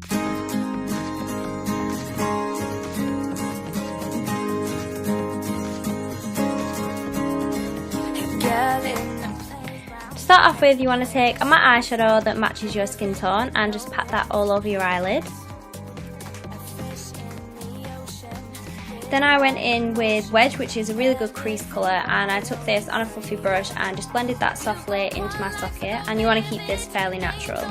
To start off with, you want to take a matte eyeshadow that matches your skin tone and just pat that all over your eyelid. Then I went in with Wedge, which is a really good crease colour, and I took this on a fluffy brush and just blended that softly into my socket, and you want to keep this fairly natural.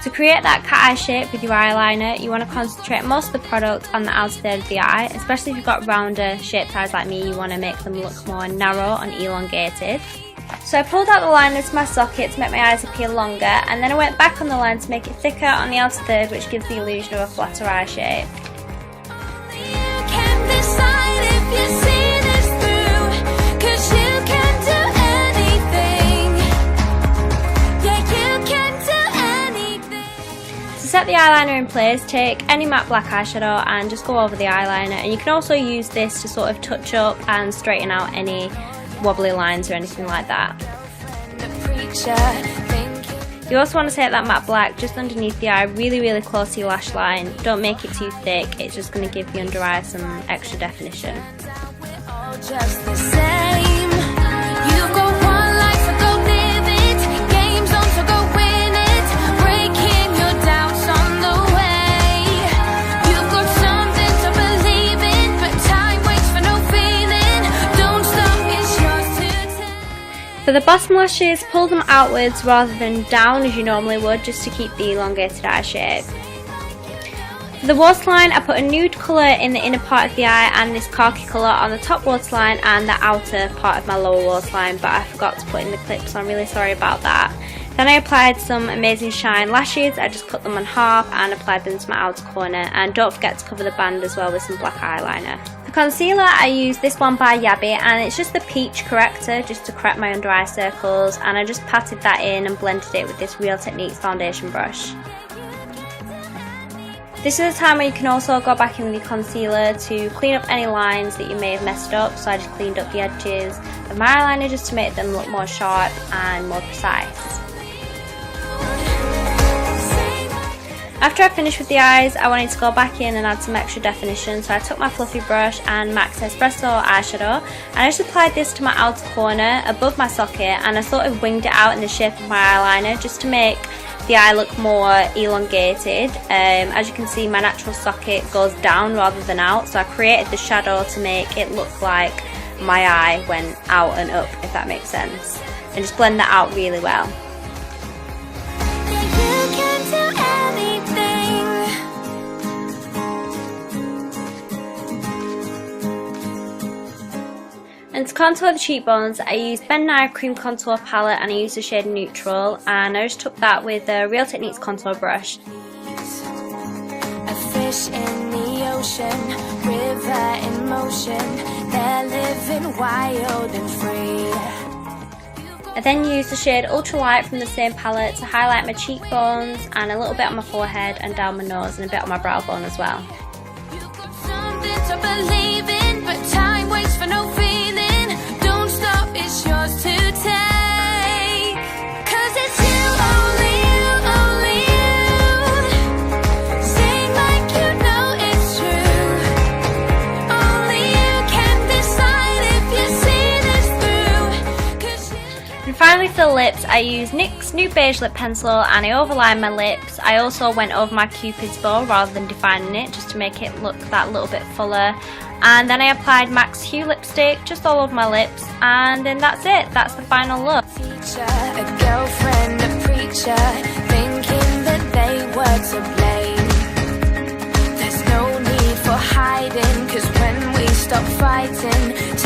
To create that cat eye shape with your eyeliner, you want to concentrate most of the product on the outer third of the eye, especially if you've got rounder shaped eyes like me. You want to make them look more narrow and elongated. So I pulled out the liner to my socket to make my eyes appear longer, and then I went back on the line to make it thicker on the outer third, which gives the illusion of a flatter eye shape. To set the eyeliner in place, take any matte black eyeshadow and just go over the eyeliner, and you can also use this to sort of touch up and straighten out any wobbly lines or anything like that. You also want to take that matte black just underneath the eye, really close to your lash line. Don't make it too thick, it's just going to give your under eye some extra definition. For the bottom lashes, pull them outwards rather than down as you normally would, just to keep the elongated eye shape. For the waterline, I put a nude colour in the inner part of the eye and this khaki colour on the top waterline and the outer part of my lower waterline, but I forgot to put in the clip, so I'm really sorry about that. Then I applied some Amazing Shine lashes. I just cut them in half and applied them to my outer corner, and don't forget to cover the band as well with some black eyeliner. For concealer, I used this one by Yabi, and it's just the Peach Corrector just to correct my under eye circles, and I just patted that in and blended it with this Real Techniques foundation brush. This is a time when you can also go back in with your concealer to clean up any lines that you may have messed up, so I just cleaned up the edges of my eyeliner just to make them look more sharp and more precise. After I finished with the eyes, I wanted to go back in and add some extra definition, so I took my fluffy brush and MAC's Espresso eyeshadow, and I just applied this to my outer corner above my socket, and I sort of winged it out in the shape of my eyeliner just to make the eye look more elongated. As you can see, my natural socket goes down rather than out, so I created the shadow to make it look like my eye went out and up, if that makes sense, and just blend that out really well. And to contour the cheekbones, I used Ben Nye Cream Contour Palette, and I used the shade Neutral, and I just took that with a Real Techniques contour brush. A fish in the ocean, river in motion, they're living wild and free. I then used the shade Ultra Light from the same palette to highlight my cheekbones and a little bit on my forehead and down my nose and a bit on my brow bone as well. You've got something to believe in, but time waits for no feeling. Don't stop, it's yours to take. 'Cause it's you, only you, only you. Sing like you know it's true. Only you can decide if you see this through. 'Cause And finally, for the lips, I used NYX's New Beige Lip Pencil and I overlined my lips. I also went over my Cupid's bow rather than defining it, just to make it look that little bit fuller. And then I applied MAC's Hue lipstick just all over my lips, and then that's it. That's the final look. teacher, a girlfriend, a preacher, thinking that they were to blame. There's no need for hiding, 'cause when we stop fighting,